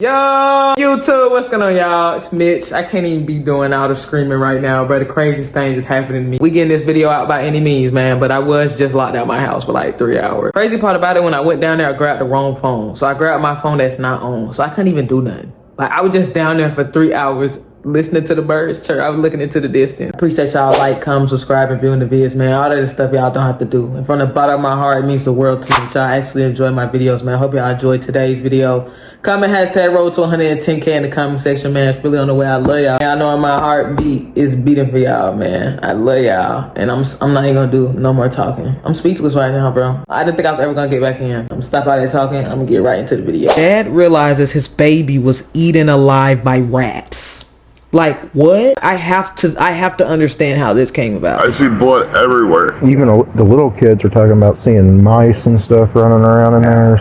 Yo, YouTube, what's going on, y'all? It's Mitch. I can't even be doing all the screaming right now, bro. The craziest thing just happened to me. We getting this video out by any means, man, but I was just locked out my house for like 3 hours. Crazy part about it, when I went down there, I grabbed the wrong phone. So I grabbed my phone that's not on, so I couldn't even do nothing. Like, I was just down there for 3 hours listening to the birds chirp. I was looking into the distance. Appreciate y'all like, comment, subscribe, and viewing the vids, man. All that is stuff y'all don't have to do. And from the bottom of my heart, it means the world to me that y'all actually enjoy my videos, man. I hope y'all enjoyed today's video. Comment hashtag road to 110K in the comment section, man. It's really on the way. I love y'all. I know my heartbeat is beating for y'all, man. I love y'all. And I'm not even gonna do no more talking. I'm speechless right now, bro. I didn't think I was ever gonna get back in. I'm gonna stop out there talking. I'm gonna get right into the video. Dad realizes his baby was eaten alive by rats. Like, what? I have to understand how this came about. I see blood everywhere. Even the little kids are talking about seeing mice and stuff running around in there.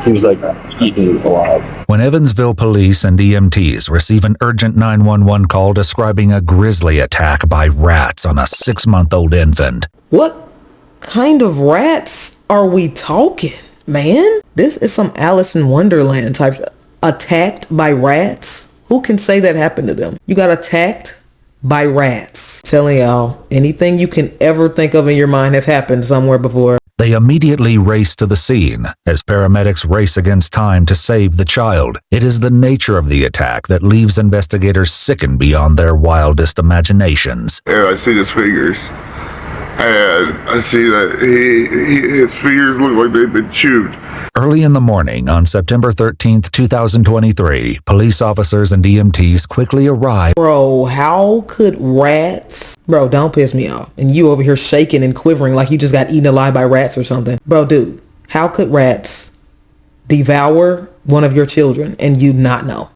He was like eaten alive. When Evansville police and EMTs receive an urgent 911 call describing a grisly attack by rats on a 6-month-old infant. What kind of rats are we talking, man? This is some Alice in Wonderland types. Attacked by rats? Who can say that happened to them? You got attacked by rats. Telling y'all, anything you can ever think of in your mind has happened somewhere before. They immediately race to the scene as paramedics race against time to save the child. It is the nature of the attack that leaves investigators sickened beyond their wildest imaginations. Yeah, I see his fingers. And I see that his fingers look like they've been chewed. Early in the morning on September 13th, 2023, police officers and EMTs quickly arrive. Bro, how could rats... Bro, don't piss me off. And you over here shaking and quivering like you just got eaten alive by rats or something. Bro, dude, how could rats devour one of your children and you not know?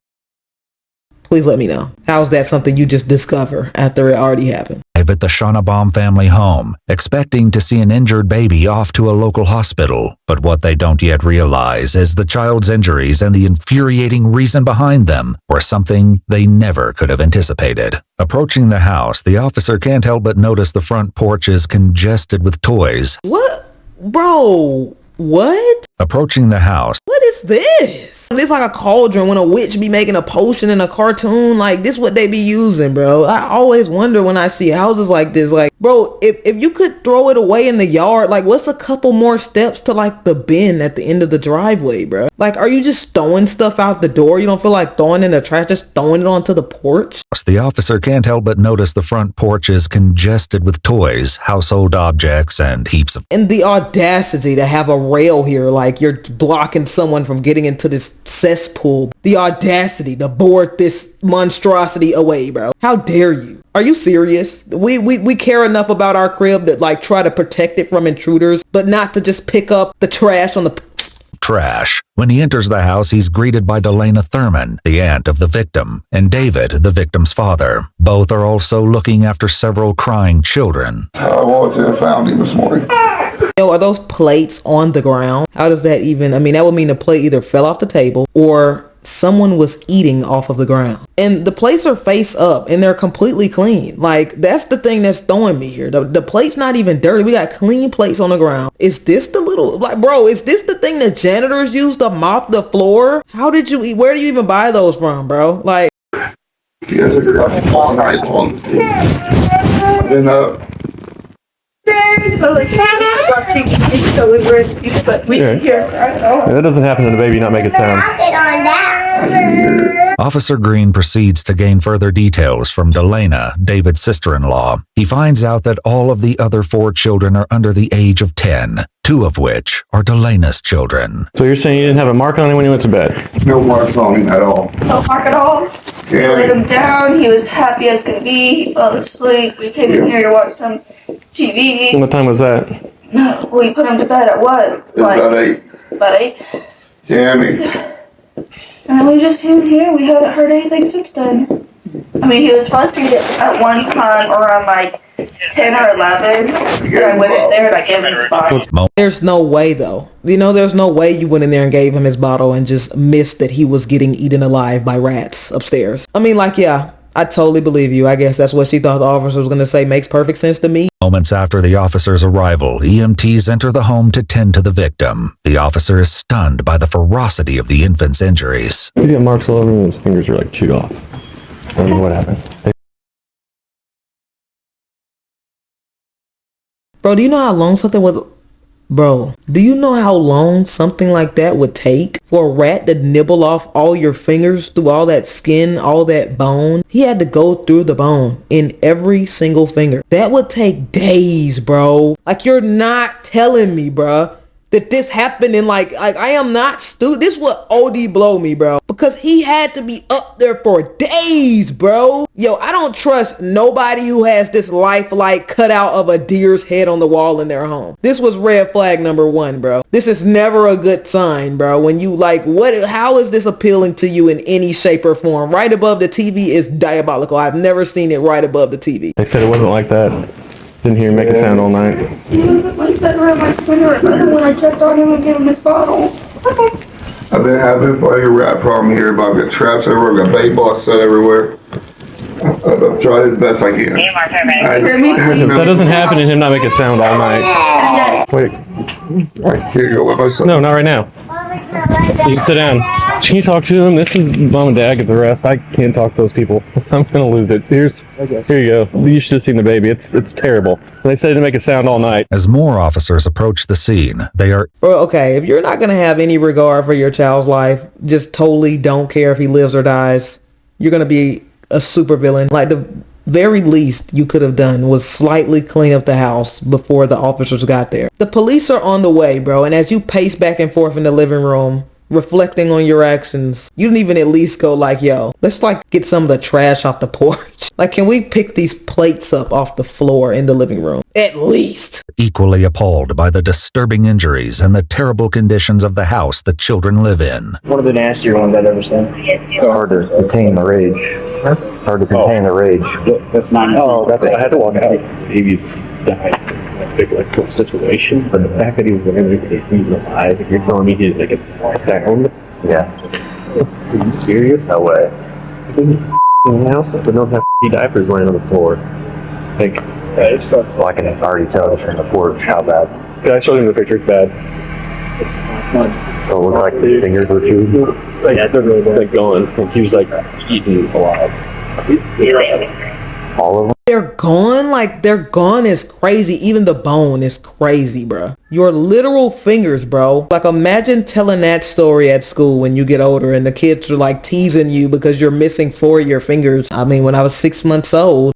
Please let me know. How is that something you just discover after it already happened? At the Shonnebaum family home, expecting to see an injured baby off to a local hospital. But what they don't yet realize is the child's injuries and the infuriating reason behind them were something they never could have anticipated. Approaching the house, the officer can't help but notice the front porch is congested with toys. What? Bro, what? Approaching the house. What is this? It's like a cauldron when a witch be making a potion in a cartoon. Like, this what they be using, bro. I always wonder when I see houses like this. Like, bro, if you could throw it away in the yard, like, what's a couple more steps to, like, the bin at the end of the driveway, bro? Like, are you just throwing stuff out the door? You don't feel like throwing it in the trash, just throwing it onto the porch? The officer can't help but notice the front porch is congested with toys, household objects, and heaps of... And the audacity to have a rail here, like you're blocking someone from getting into this cesspool. The audacity to board this monstrosity away, bro. How dare you? Are you serious? We care enough about our crib to like try to protect it from intruders, but not to just pick up the trash on the... trash. When he enters the house, he's greeted by Delana Thurman, the aunt of the victim, and David, the victim's father. Both are also looking after several crying children. I walked in and found him this morning. Yo, are those plates on the ground? How does that even... I mean, that would mean the plate either fell off the table or someone was eating off of the ground. And the plates are face up and they're completely clean. Like, that's the thing that's throwing me here. The plate's not even dirty. We got clean plates on the ground. Is this the little... Like, bro, is this the thing that janitors use to mop the floor? How did you eat? Where do you even buy those from, bro? Like... Yeah, they're a nice one. And, That doesn't happen to the baby not make a sound. Officer Green proceeds to gain further details from Delana, David's sister-in-law. He finds out that all of the other 4 children are under the age of 10, 2 of which are Delana's children. So you're saying you didn't have a mark on him when you went to bed? no marks on him at all. No mark at all. We laid him down. He was happy as could be. He fell asleep. We came in here to watch some TV. What time was that? No, we put him to bed at what? It was about 8. About 8. Yeah, And then we just came in here. We haven't heard anything since then. I mean, he was supposed to be at one time around like 10 or 11. And I went in there and I gave him his bottle. There's no way, though. You know, there's no way you went in there and gave him his bottle and just missed that he was getting eaten alive by rats upstairs. I mean, like, yeah, I totally believe you. I guess that's what she thought the officer was going to say. Makes perfect sense to me. Moments after the officer's arrival, EMTs enter the home to tend to the victim. The officer is stunned by the ferocity of the infant's injuries. He's got marks all over him and his fingers are like chewed off. I don't know what happened. Bro, do you know how long something was... Bro, do you know how long something like that would take for a rat to nibble off all your fingers through all that skin, all that bone? He had to go through the bone in every single finger. That would take days, bro. Like, you're not telling me, bro, that this happened in like I am not stupid. This would OD blow me, bro. Because he had to be up there for days, bro. Yo, I don't trust nobody who has this lifelike cutout of a deer's head on the wall in their home. This was red flag number 1, bro. This is never a good sign, bro. When you like, how is this appealing to you in any shape or form? Right above the TV is diabolical. I've never seen it right above the TV. They said it wasn't like that. Didn't hear him make a sound all night. My bedroom, my spirit, when I checked on him and gave him his bottle. I've been having like a rat problem here, but I've got traps everywhere, I've got bait balls set everywhere. I've tried the best I can. That doesn't happen and him not make a sound all night. Wait. I can't go with myself. No, not right now. You can sit down. Can you talk to them? This is mom and dad, get the rest. I can't talk to those people. I'm gonna lose it. Here you go. You should have seen the baby. It's terrible. They said to make a sound all night. As more officers approach the scene, they are... Well, okay, if you're not gonna have any regard for your child's life, just totally don't care if he lives or dies, you're gonna be a super villain. Like, the very least you could have done was slightly clean up the house before the officers got there. The police are on the way, bro, and as you pace back and forth in the living room, reflecting on your actions, you didn't even at least go like, yo, let's like get some of the trash off the porch. Like, can we pick these plates up off the floor in the living room? At least. equally appalled by the disturbing injuries and the terrible conditions of the house the children live in. One of the nastier ones I've ever seen. It's hard to contain the rage. It's hard to contain the rage. That's not. Oh, that's I had to walk out. Babies died in big like situations, but the fact that he was there, he's alive. If you're telling me he didn't make a sound, Yeah. are you serious? No way. In the house, but don't have diapers laying on the floor. Like, Well, I can already tell from the porch how bad. I showed him the picture. It's bad. So it looked like the fingers were chewed. Like, they're really like gone. And he was like eaten alive. All of them. They're gone? Like, they're gone is crazy. Even the bone is crazy, bro. Your literal fingers, bro. Like, imagine telling that story at school when you get older and the kids are like teasing you because you're missing 4 of your fingers. I mean, when I was 6 months old,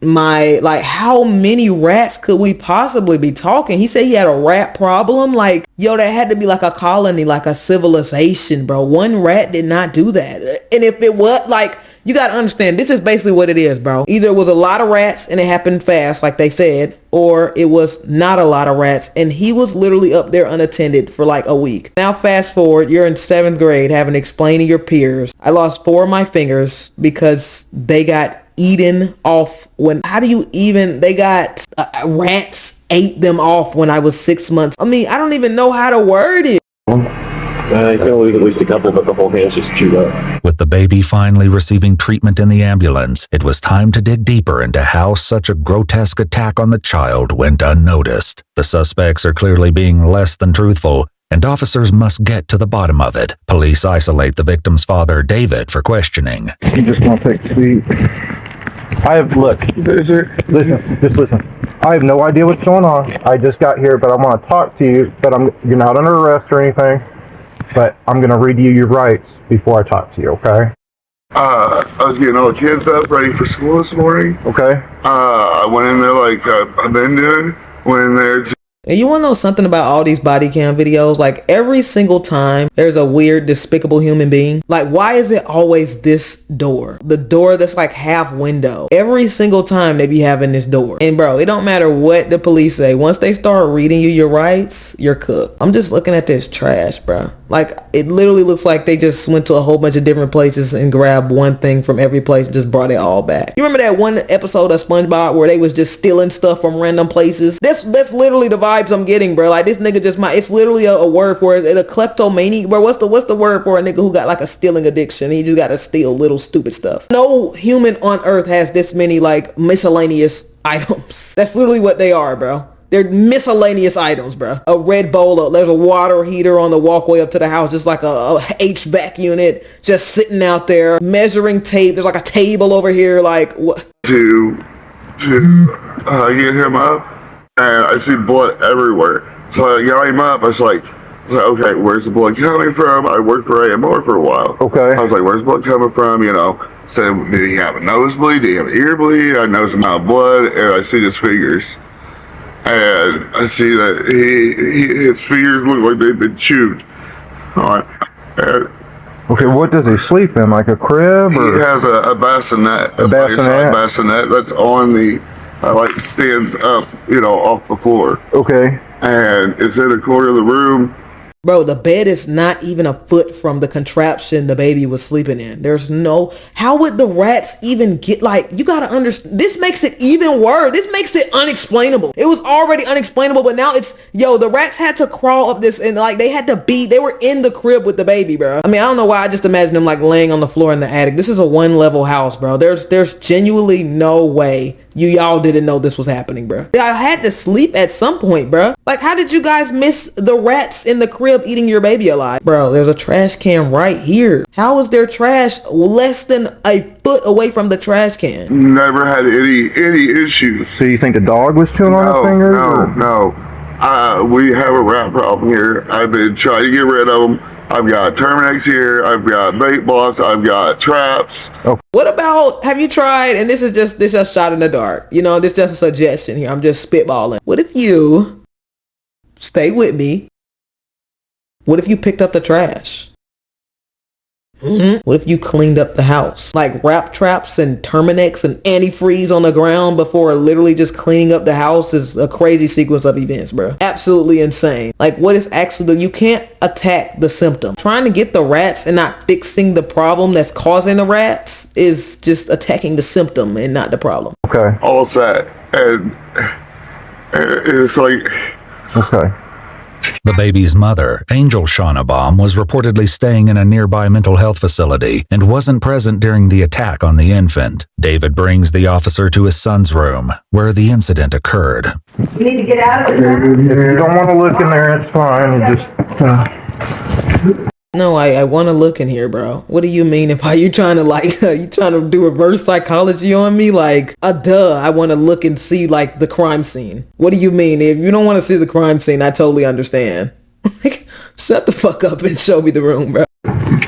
how many rats could we possibly be talking? He said he had a rat problem. Like, yo, that had to be like a colony, like a civilization, bro. One rat did not do that. And if it was, like, you gotta understand, this is basically what it is, bro. Either it was a lot of rats and it happened fast, like they said, or it was not a lot of rats and he was literally up there unattended for like a week. Now fast forward, you're in 7th grade having to explain to your peers, I lost 4 of my fingers because they got eaten off rats ate them off when I was 6 months. I mean, I don't even know how to word it. He's gonna lose at least a couple, but the whole hand's just chewed up. With the baby finally receiving treatment in the ambulance, it was time to dig deeper into how such a grotesque attack on the child went unnoticed. The suspects are clearly being less than truthful, and officers must get to the bottom of it. Police isolate the victim's father, David, for questioning. You just want to take a seat. Listen. I have no idea what's going on. I just got here, but I want to talk to you. But you're not under arrest or anything. But I'm going to read you your rights before I talk to you, okay? I was getting all the kids up, ready for school this morning. Okay. I went in there like I've been doing. Went in there. And you want to know something about all these body cam videos? Like, every single time there's a weird, despicable human being, like, why is it always this door? The door that's like half window. Every single time they be having this door. And bro, it don't matter what the police say. Once they start reading you your rights, you're cooked. I'm just looking at this trash, bro. Like, it literally looks like they just went to a whole bunch of different places and grabbed one thing from every place and just brought it all back. You remember that one episode of SpongeBob where they was just stealing stuff from random places? That's literally the vibe vibes I'm getting, bro. Like this nigga just it's literally a word for it. It's a kleptomaniac, bro. What's the word for a nigga who got like a stealing addiction? He just got to steal little stupid stuff. No human on earth has this many like miscellaneous items. That's literally what they are, bro. They're miscellaneous items, bro. A red bowl, there's a water heater on the walkway up to the house, just like a HVAC unit just sitting out there. Measuring tape, there's like a table over here, like what? To get him up, and I see blood everywhere. So I got him up, I was like, okay, where's the blood coming from? I worked for AMR for a while. Okay. I was like, where's the blood coming from, you know? So did he have a nosebleed? Did he have an ear bleed? I noticed amount of blood, and I see his fingers. And I see that his fingers look like they've been chewed. Okay, what does he sleep in? Like a crib? Or? He has a bassinet. A bassinet? Bassinet that's on the, like stands up, you know, off the floor. Okay. And it's in a corner of the room. Bro, the bed is not even a foot from the contraption the baby was sleeping in. There's no, how would the rats even get, like, you gotta understand, this makes it even worse. This makes it unexplainable. It was already unexplainable, but now it's, yo, the rats had to crawl up this and like they had to they were in the crib with the baby, bro. I mean, I don't know why I just imagine them like laying on the floor in the attic. This is a 1-level house, bro. There's genuinely no way y'all didn't know this was happening, bro. I had to sleep at some point, bro. Like, how did you guys miss the rats in the crib eating your baby alive? Bro, there's a trash can right here. How is there trash less than a foot away from the trash can? Never had any issues. So you think the dog was chewing on his fingers? No. We have a rat problem here. I've been trying to get rid of them. I've got Terminex here. I've got bait blocks. I've got traps. Oh. What about, have you tried, and this is just shot in the dark. You know, this is just a suggestion here. I'm just spitballing. What if you, stay with me, what if you picked up the trash? What if you cleaned up the house? Like rat traps and Terminex and antifreeze on the ground before literally just cleaning up the house is a crazy sequence of events, bro. Absolutely insane. Like what is actually, you can't attack the symptom. Trying to get the rats and not fixing the problem that's causing the rats is just attacking the symptom and not the problem. Okay. All set. And it's like... Okay. The baby's mother, Angel Shaunabaum, was reportedly staying in a nearby mental health facility and wasn't present during the attack on the infant. David brings the officer to his son's room, where the incident occurred. You need to get out of it. If you don't want to look in there, it's fine. You just... No, I want to look in here, bro. What do you mean if you trying to like, you trying to do reverse psychology on me? Like, I want to look and see like the crime scene. What do you mean? If you don't want to see the crime scene, I totally understand. Like, shut the fuck up and show me the room, bro.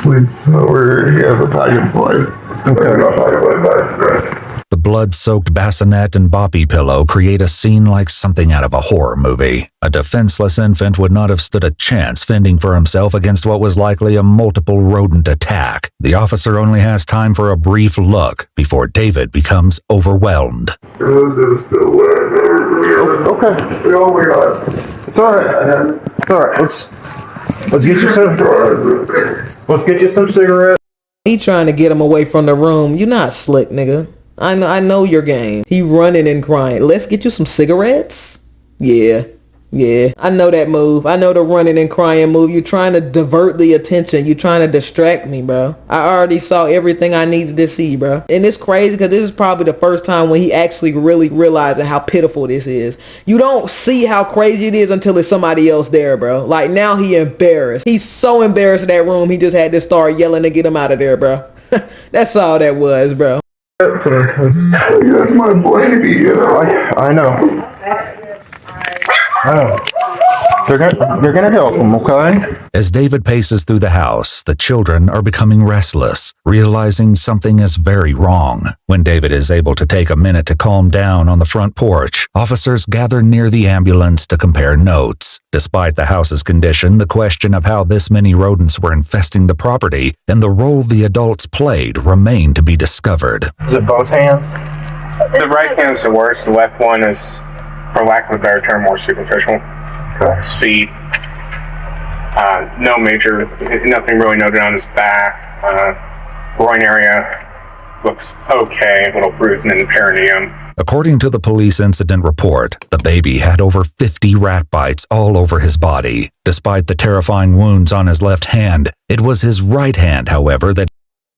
Sleeps over, he has a pack play. The blood-soaked bassinet and boppy pillow create a scene like something out of a horror movie. A defenseless infant would not have stood a chance fending for himself against what was likely a multiple rodent attack. The officer only has time for a brief look before David becomes overwhelmed. Okay. Oh my God. It's alright. It's alright. Let's get you some cigarettes. He trying to get him away from the room. You not slick, nigga. I know your game. He running and crying. Let's get you some cigarettes? Yeah. I know that move. I know the running and crying move. You trying to divert the attention. You trying to distract me, bro. I already saw everything I needed to see, bro. And it's crazy because this is probably the first time when he actually really realizing how pitiful this is. You don't see how crazy it is until it's somebody else there, bro. Like now he embarrassed. He's so embarrassed in that room. He just had to start yelling to get him out of there, bro. That's all that was, bro. That's my baby, you know. I know. They're gonna help him, okay? As David paces through the house, the children are becoming restless, realizing something is very wrong. When David is able to take a minute to calm down on the front porch, officers gather near the ambulance to compare notes. Despite the house's condition, the question of how this many rodents were infesting the property and the role the adults played remain to be discovered. Is it both hands? The right hand's the worst. The left one is, for lack of a better term, more superficial. His feet. Nothing really noted on his back. Groin area looks okay, a little bruising in the perineum. According to the police incident report, the baby had over 50 rat bites all over his body. Despite the terrifying wounds on his left hand, it was his right hand, however, that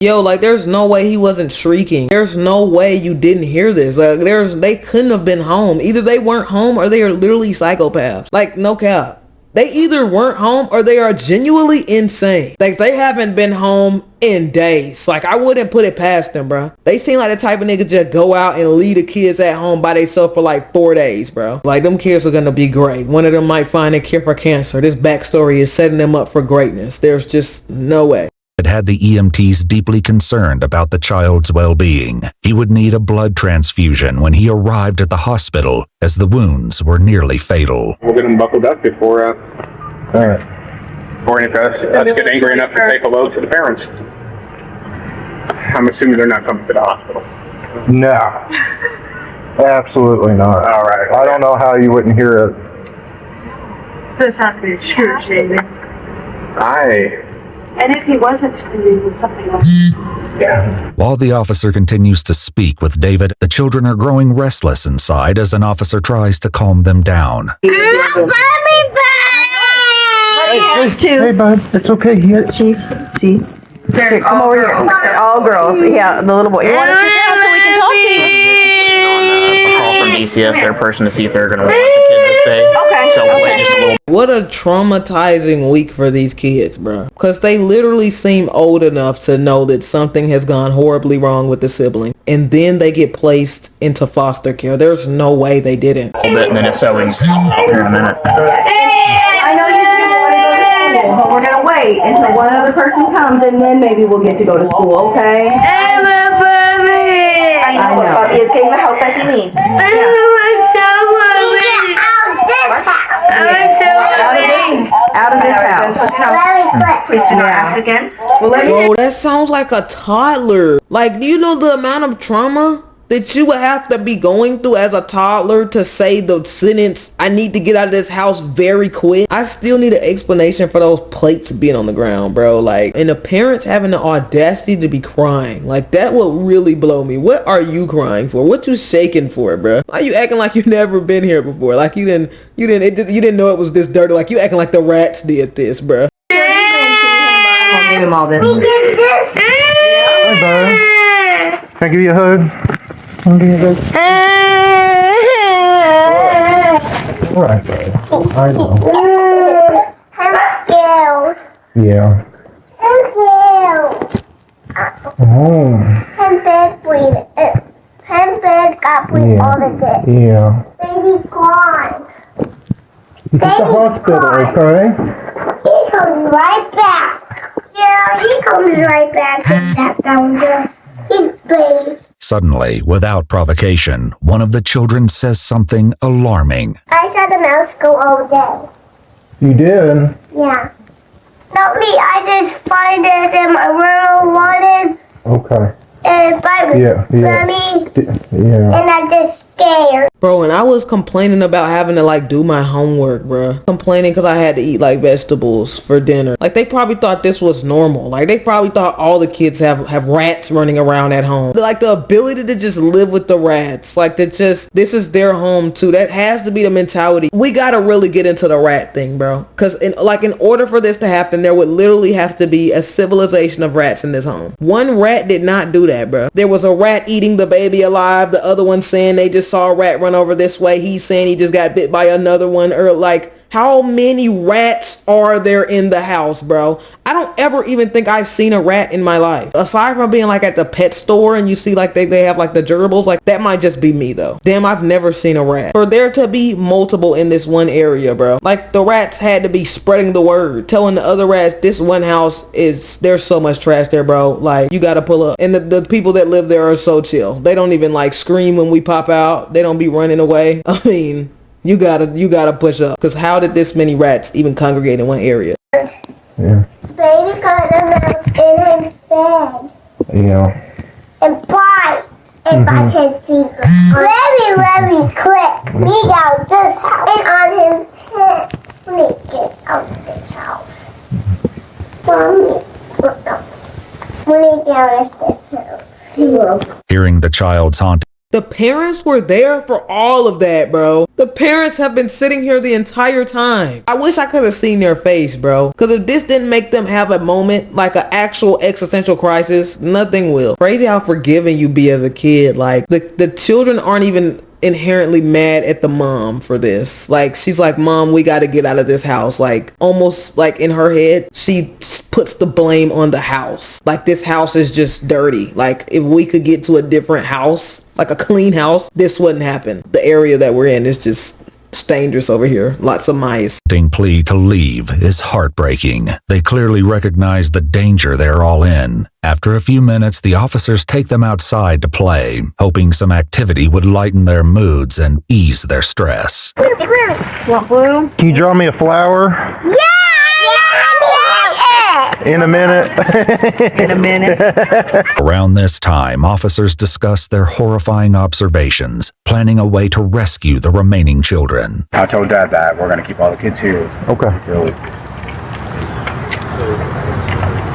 Yo, like, there's no way he wasn't shrieking. There's no way you didn't hear this. Like, they couldn't have been home. Either they weren't home or they are literally psychopaths. Like, no cap. They either weren't home or they are genuinely insane. Like, they haven't been home in days. Like, I wouldn't put it past them, bro. They seem like the type of nigga just go out and leave the kids at home by themselves for like 4 days, bro. Like, them kids are gonna be great. One of them might find a cure for cancer. This backstory is setting them up for greatness. There's just no way. had the EMTs deeply concerned about the child's well-being. He would need a blood transfusion when he arrived at the hospital, as the wounds were nearly fatal. We'll get him buckled up before us get angry enough to say hello to the parents. I'm assuming they're not coming to the hospital. No. Absolutely not. All right. I don't know how you wouldn't hear it. This has to be excruciating. And if he wasn't screaming, then something else. Yeah. While the officer continues to speak with David, the children are growing restless inside as an officer tries to calm them down. Hey, bud, it's okay. Here, come over here. They're all girls. Yeah, the little boy. You want to sit down so we can talk to you? A call from DCS, their person, to see if they're going to want the kids to stay. Okay. So we'll wait just a little. What a traumatizing week for these kids, bro. Because they literally seem old enough to know that something has gone horribly wrong with the sibling. And then they get placed into foster care. There's no way they didn't. A little bit, and then if so, we can just talk here in a minute. I know you two want to go to school, but we're going to wait until one other person comes and then maybe we'll get to go to school, okay? I know what Bobby is getting the help that he needs. Out of this house. Please do not ask again. Bro, that sounds like a toddler. Like, do you know the amount of trauma that you would have to be going through as a toddler to say the sentence, I need to get out of this house very quick? I still need an explanation for those plates being on the ground, bro. Like, and the parents having the audacity to be crying. Like, that would really blow me. What are you crying for? What you shaking for, bro? Why you acting like you never been here before? Like you didn't know it was this dirty. Like you acting like the rats did this, bro. I'll give him all this. Hey, bud. Can I give you a hug? All right, bud. I know. I'm scared. Yeah. I'm scared. Oh. I'm bed bleeding. I'm bed got bleed all the day. Yeah. Baby gone. He's at the hospital, okay? He comes right back. Yeah, he comes right back. Just that down there. He's brave. Suddenly, without provocation, one of the children says something alarming. I saw the mouse go all day. You did? Yeah. Not me. I just find it in my room, wanted, Okay. and bite me. Yeah. And I'm just scared. Bro, and I was complaining about having to like do my homework, bro. Complaining because I had to eat like vegetables for dinner. Like they probably thought this was normal. Like they probably thought all the kids have rats running around at home. Like the ability to just live with the rats. Like to just, this is their home too. That has to be the mentality. We gotta really get into the rat thing, bro. Because in order for this to happen, there would literally have to be a civilization of rats in this home. One rat did not do that, bro. There was a rat eating the baby alive. The other one saying they just saw a rat run over this way. He's saying he just got bit by another one. Or like, how many rats are there in the house, bro? I don't ever even think I've seen a rat in my life. Aside from being like at the pet store and you see like they have like the gerbils, like that might just be me though. Damn, I've never seen a rat. For there to be multiple in this one area, bro. Like the rats had to be spreading the word, telling the other rats this one house there's so much trash there, bro. Like you gotta pull up. And the people that live there are so chill. They don't even like scream when we pop out. They don't be running away. I mean, you gotta push up. Cause how did this many rats even congregate in one area? Yeah. Baby got a mouse in his bed. Yeah. And bite. And bite his feet. Very, very quick. Me out this house. And on his head. When he gets out of this house. When he gets out of this house. Hearing the child's haunting The parents were there for all of that, bro. The parents have been sitting here the entire time. I wish I could have seen their face, bro. Because if this didn't make them have a moment, like an actual existential crisis, nothing will. Crazy how forgiving you be as a kid. Like, the children aren't even inherently mad at the mom for this. Like, she's like, Mom, we got to get out of this house. Like, almost like in her head, she puts the blame on the house. Like, this house is just dirty. Like, if we could get to a different house, like a clean house, this wouldn't happen. The area that we're in is just it's dangerous over here. Lots of mice. Plea to leave is heartbreaking. They clearly recognize the danger they're all in. After a few minutes, the officers take them outside to play, hoping some activity would lighten their moods and ease their stress. Want blue? Can you draw me a flower? Yeah! In a minute. In a minute. Around this time, officers discuss their horrifying observations, planning a way to rescue the remaining children. I told Dad that we're going to keep all the kids here. Okay.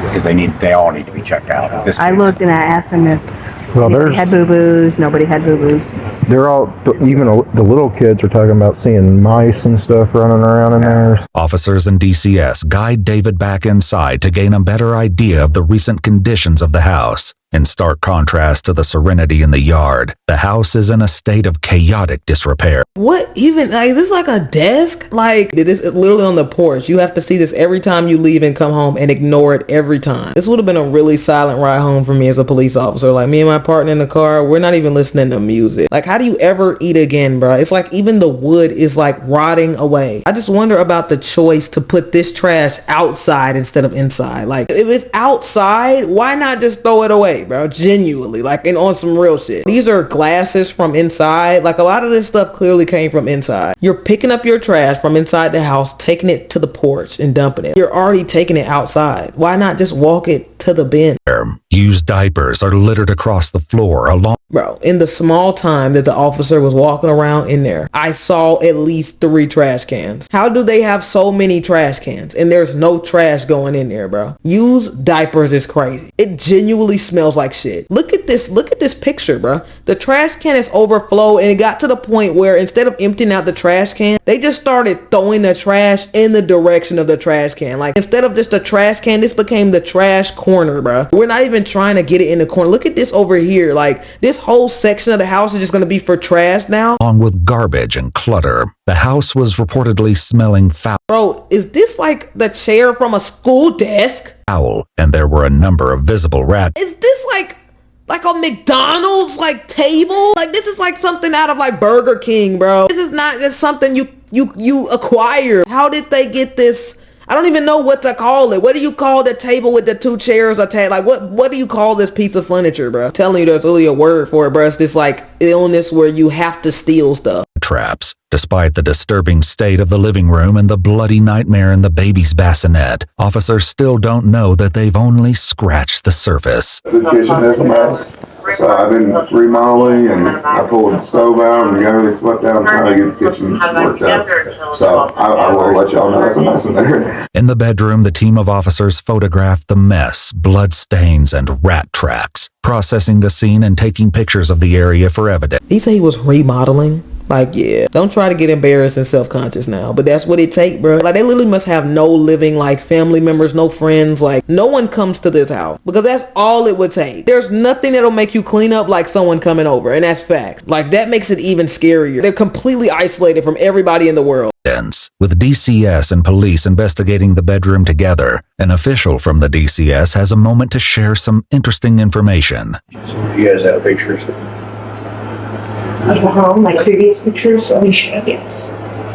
Because they all need to be checked out. I looked and I asked him if Well, he had boo-boos. Nobody had boo-boos. they're all, even the little kids are talking about seeing mice and stuff running around in there. Officers and DCS guide David back inside to gain a better idea of the recent conditions of the house. In stark contrast to the serenity in the yard, the house is in a state of chaotic disrepair. What even, like, this is like a desk? Like, this is literally on the porch. You have to see this every time you leave and come home and ignore it every time. This would have been a really silent ride home for me as a police officer. Like, me and my partner in the car, we're not even listening to music. Like, how do you ever eat again, bro? It's like even the wood is like rotting away. I just wonder about the choice to put this trash outside instead of inside. Like, if it's outside, why not just throw it away, bro? Genuinely, like, and on some real shit. These are glasses from inside. Like, a lot of this stuff clearly came from inside. You're picking up your trash from inside the house, taking it to the porch and dumping it. You're already taking it outside. Why not just walk it to the bin? Used diapers are littered across the floor along. Bro, in the small time that the officer was walking around in there, I saw at least 3 trash cans. How do they have so many trash cans and there's no trash going in there, bro? Used diapers is crazy. It genuinely smells like shit. Look at this picture, bro. The trash can is overflowed, and it got to the point where instead of emptying out the trash can, they just started throwing the trash in the direction of the trash can. Like, instead of just a trash can, this became the trash corner, bro. We're not even trying to get it in the corner. Look at this over here. Like, this whole section of the house is just gonna be for trash now. Along with garbage and clutter, the house was reportedly smelling Bro, is this like the chair from a school desk? foul, and there were a number of visible rat. Is this like a McDonald's like table? Like, this is like something out of like Burger King, bro. This is not just something you acquire. How did they get this? I don't even know what to call it. What do you call the table with the 2 chairs attached? Like, what do you call this piece of furniture, bro? I'm telling you, there's really a word for it, bro. It's this like illness where you have to steal stuff. Traps. Despite the disturbing state of the living room and the bloody nightmare in the baby's bassinet, officers still don't know that they've only scratched the surface. The kitchen is a mess. So I've been remodeling, and I pulled the stove out and got really swept out and trying to get the kitchen worked out. So I will let y'all know it's a mess in there. In the bedroom, the team of officers photographed the mess, blood stains, and rat tracks, processing the scene and taking pictures of the area for evidence. He said he was remodeling. Like, yeah, don't try to get embarrassed and self-conscious now, but that's what it take, bro. Like, they literally must have no living, like, family members, no friends. Like, no one comes to this house because that's all it would take. There's nothing that'll make you clean up like someone coming over, and that's facts. Like, that makes it even scarier. They're completely isolated from everybody in the world. With DCS and police investigating the bedroom together, an official from the DCS has a moment to share some interesting information. You guys have pictures? Of the home, like previous pictures, so we should, yes.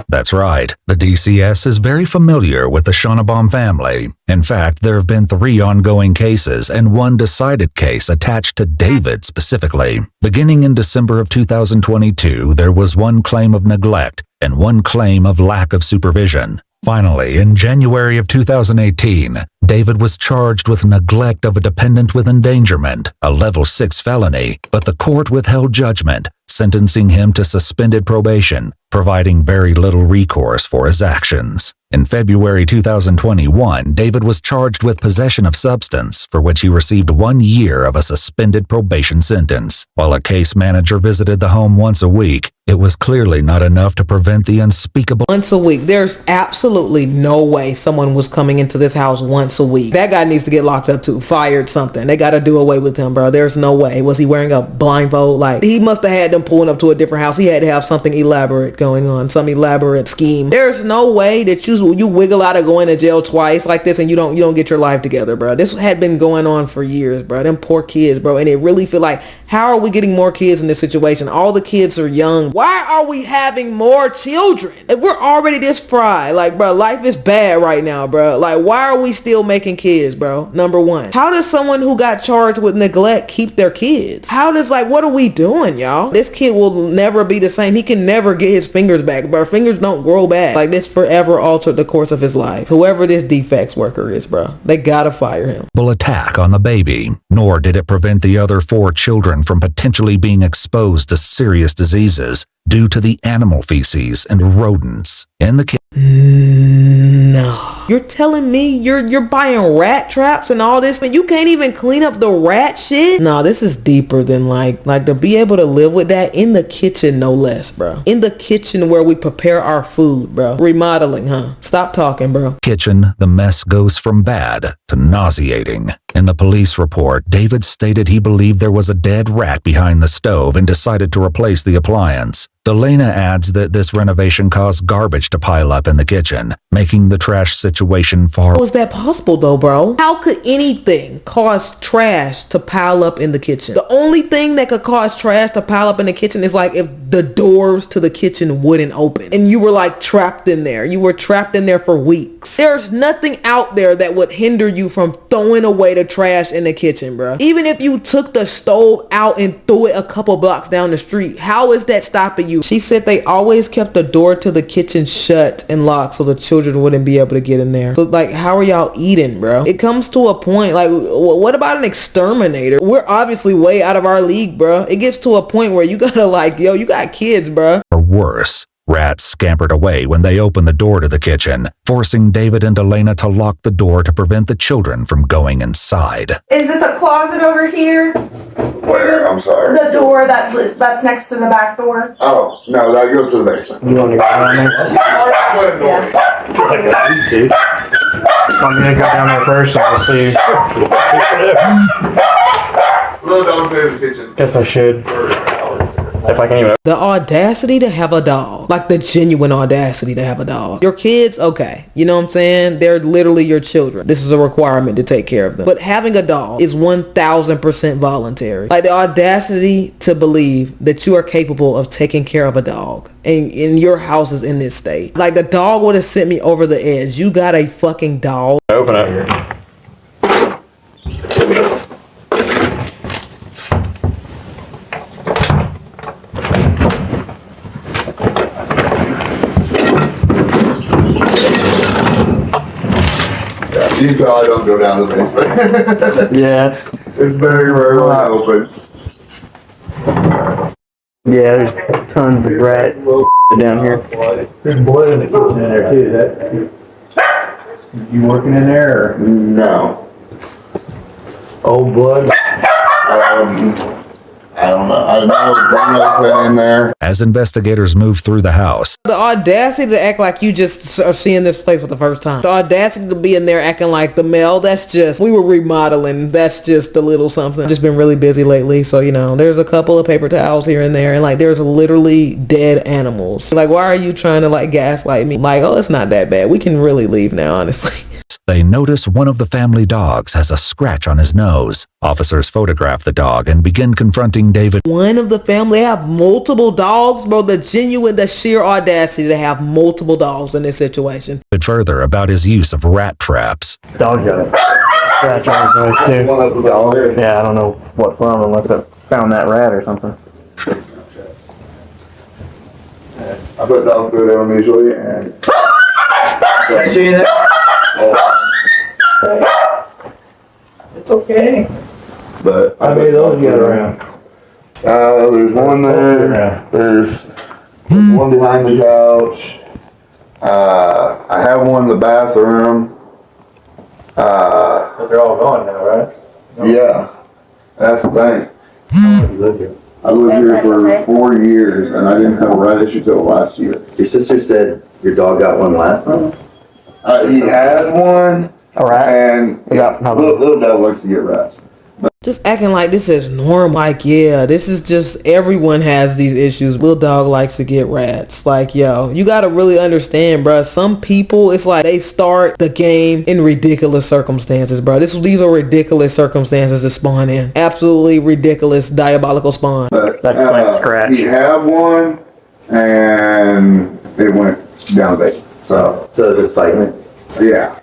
That's right. The DCS is very familiar with the Schonnebaum family. In fact, there have been 3 ongoing cases and 1 decided case attached to David specifically. Beginning in December of 2022, there was 1 claim of neglect and 1 claim of lack of supervision. Finally, in January of 2018, David was charged with neglect of a dependent with endangerment, a level 6 felony, but the court withheld judgment, sentencing him to suspended probation, providing very little recourse for his actions. In February 2021, David was charged with possession of substance, for which he received 1 year of a suspended probation sentence. While a case manager visited the home once a week, it was clearly not enough to prevent the unspeakable. Once a week. There's absolutely no way someone was coming into this house once a week. That guy needs to get locked up too. Fired, something. They got to do away with him, bro. There's no way. Was he wearing a blindfold? Like, he must have had them pulling up to a different house. He had to have something elaborate going on, some elaborate scheme. There's no way that you wiggle out of going to jail twice like this and you don't get your life together, bro. This had been going on for years, bro. Them poor kids, bro. And it really feel like, how are we getting more kids in this situation? All the kids are young. Why are we having more children? If we're already this fried, like, bro, life is bad right now, bro. Like, why are we still making kids, bro? Number one, how does someone who got charged with neglect keep their kids? How does, like, what are we doing, y'all? This kid will never be the same. He can never get his fingers back, bro. Fingers don't grow back. Like, this forever altered the course of his life. Whoever this defects worker is, bro, they gotta fire him. Attack on the baby, nor did it prevent the other 4 children from potentially being exposed to serious diseases due to the animal feces and rodents in the No. You're telling me you're buying rat traps and all this, and you can't even clean up the rat shit? No, this is deeper than like to be able to live with that in the kitchen, no less, bro. In the kitchen where we prepare our food, bro. Remodeling, huh? Stop talking, bro. kitchen, the mess goes from bad to nauseating. In the police report, David stated he believed there was a dead rat behind the stove and decided to replace the appliance. Delana adds that this renovation caused garbage to pile up in the kitchen, making the trash situation far. How is that possible though, bro? How could anything cause trash to pile up in the kitchen? The only thing that could cause trash to pile up in the kitchen is like if the doors to the kitchen wouldn't open and you were like trapped in there. You were trapped in there for weeks. There's nothing out there that would hinder you from throwing away the trash in the kitchen, bro. Even if you took the stove out and threw it a couple blocks down the street, how is that stopping you? She said they always kept the door to the kitchen shut and locked so the children wouldn't be able to get in there. So like, how are y'all eating, bro? It comes to a point, like, what about an exterminator? We're obviously way out of our league, bro. It gets to a point where you gotta like, yo, you got kids, bro. Or worse. Rats scampered away when they opened the door to the kitchen, forcing David and Delana to lock the door to prevent the children from going inside. Is this a closet over here? Where? I'm sorry. The door that's next to the back door? Oh, no, that goes to the basement. You want to go down there? I'm gonna go down there first and we'll see. Little dog in the kitchen. Guess I should. If I can even. The audacity to have a dog, like the genuine audacity to have a dog. Your kids, okay, you know what I'm saying? They're literally your children. This is a requirement to take care of them. But having a dog is 1000% voluntary. Like the audacity to believe that you are capable of taking care of a dog and your house is in this state. Like the dog would have sent me over the edge. You got a fucking dog. Open it here. You probably don't go down the basement. Yes. It's very rarely open. Yeah, there's tons of rat down here. There's blood in the kitchen in there too. You working in there? Or? No. Old blood? I don't know. I know Bruno's been in there. As investigators move through the house, The audacity to act like you just are seeing this place for the first time. The audacity to be in there acting like the male, that's just, we were remodeling. That's just a little something. I've just been really busy lately. So, you know, there's a couple of paper towels here and there. And like, there's literally dead animals. Like, why are you trying to like gaslight me? Like, oh, it's not that bad. We can really leave now, honestly. they notice one of the family dogs has a scratch on his nose. Officers photograph the dog and begin confronting David. One of the family have multiple dogs, bro. The sheer audacity to have multiple dogs in this situation. Further about his use of rat traps. Dog got a scratch on his nose too. Yeah, I don't know what from unless I found that rat or something. I put dog food in them usually and... Can I see that? It's okay. But how many of those you got around? There's one there. There's There's one behind the couch. I have one in the bathroom. But they're all gone now, right? Yeah, that's the thing. I lived here for 4 years, and I didn't have a rat issue till last year. Your sister said your dog got one last time? He had one, and little dog likes to get rats. Just acting like this is normal. Like, yeah, this is just, everyone has these issues. Little dog likes to get rats. Like, yo, you gotta really understand, bruh. Some people, it's like they start the game in ridiculous circumstances, bruh. These are ridiculous circumstances to spawn in. Absolutely ridiculous, diabolical spawn. But That's scratch. he had one, and it went down big. So just fighting it? yeah,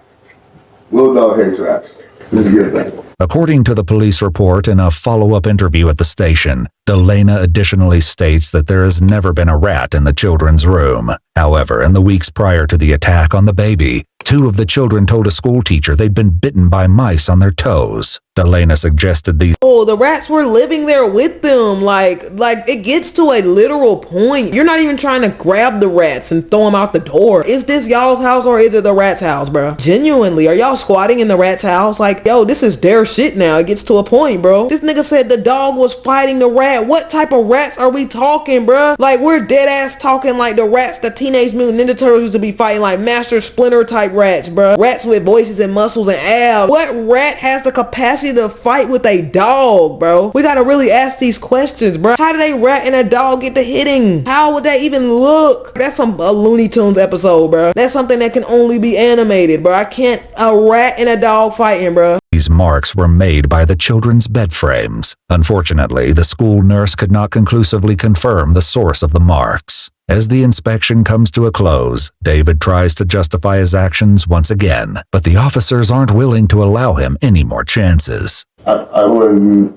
little dog hates rats. This is a good thing. According to the police report in a follow-up interview at the station, Delana additionally states that there has never been a rat in the children's room. However, in the weeks prior to the attack on the baby, 2 of the children told a school teacher they'd been bitten by mice on their toes. Delana suggested these. Oh, the rats were living there with them. Like it gets to a literal point. You're not even trying to grab the rats and throw them out the door. Is this y'all's house or is it the rat's house, bro? Genuinely, are y'all squatting in the rat's house? Like, yo, this is their shit now. It gets to a point, bro. This nigga said the dog was fighting the rat. What type of rats are we talking, bro? Like, we're dead ass talking like the rats the Teenage Mutant Ninja Turtles used to be fighting, like Master Splinter type rats, bro. Rats with voices and muscles and abs. What rat has the capacity to fight with a dog, bro? We gotta really ask these questions, bro. How did a rat and a dog get to hitting? How would that even look? That's a Looney Tunes episode, bro. That's something that can only be animated, bro. A rat and a dog fighting, bro. These marks were made by the children's bed frames. Unfortunately, the school nurse could not conclusively confirm the source of the marks. As the inspection comes to a close, David tries to justify his actions once again, but the officers aren't willing to allow him any more chances. I would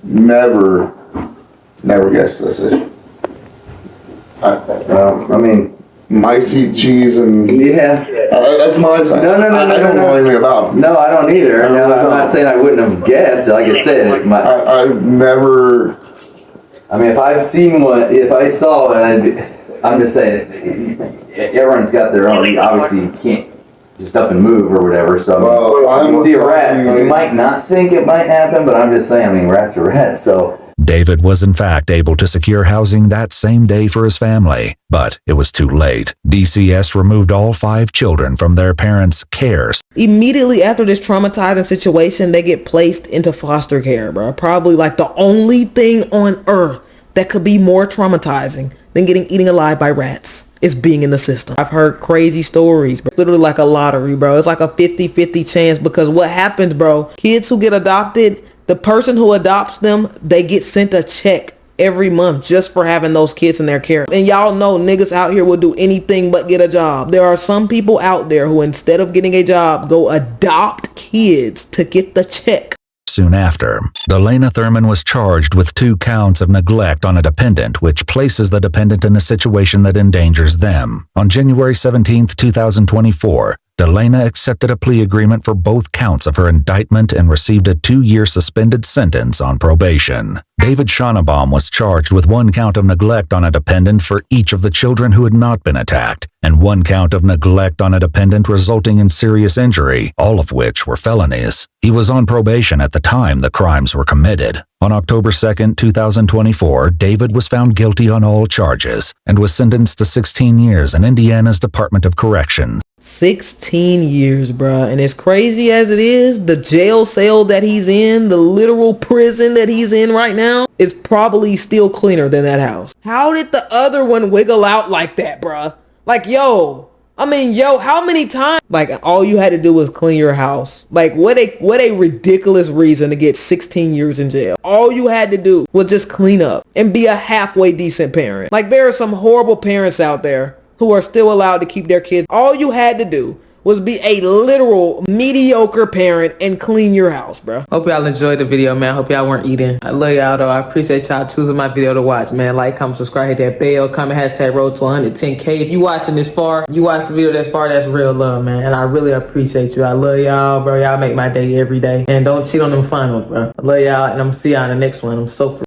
never guess this issue. I mean, mice eat cheese and yeah. That's my thing. No. I don't know anything about them. No, I don't either. I'm not saying I wouldn't have guessed. Like I said, I've never. I mean, if I've seen one, if I saw it, I'm just saying, everyone's got their own. Obviously, you can't just up and move or whatever. So if you see a rat, you might not think it might happen, but I'm just saying, I mean, rats are rats, so. David was in fact able to secure housing that same day for his family, but it was too late. DCS removed all 5 children from their parents' care. Immediately after this traumatizing situation, they get placed into foster care, bro. Probably like the only thing on earth that could be more traumatizing than getting eaten alive by rats is being in the system. I've heard crazy stories, bro. Literally like a lottery, bro. It's like a 50-50 chance, because what happens, bro, kids who get adopted, the person who adopts them, they get sent a check every month just for having those kids in their care. And y'all know niggas out here will do anything but get a job. There are some people out there who, instead of getting a job, go adopt kids to get the check. Soon after, Delana Thurman was charged with 2 counts of neglect on a dependent, which places the dependent in a situation that endangers them. On January 17, 2024, Delana accepted a plea agreement for both counts of her indictment and received a 2-year suspended sentence on probation. David Schonnebaum was charged with 1 count of neglect on a dependent for each of the children who had not been attacked, and 1 count of neglect on a dependent resulting in serious injury, all of which were felonies. He was on probation at the time the crimes were committed. On October 2, 2024, David was found guilty on all charges and was sentenced to 16 years in Indiana's Department of Corrections. 16 years, bruh. And as crazy as it is, the jail cell that he's in, the literal prison that he's in right now, is probably still cleaner than that house. How did the other one wiggle out like that, bruh? Like, how many times? Like, all you had to do was clean your house. Like, what a ridiculous reason to get 16 years in jail. All you had to do was just clean up and be a halfway decent parent. Like, there are some horrible parents out there who are still allowed to keep their kids. All you had to do was be a literal mediocre parent and clean your house, bro. Hope y'all enjoyed the video, man. Hope y'all weren't eating. I love y'all, though. I appreciate y'all choosing my video to watch, man. Like, comment, subscribe, hit that bell, comment hashtag road to 110K. If you watching this far, you watch the video this far, that's real love, man. And I really appreciate you. I love y'all, bro. Y'all make my day every day. And don't cheat on them finals, bro. I love y'all, and I'm see y'all in the next one. I'm so free.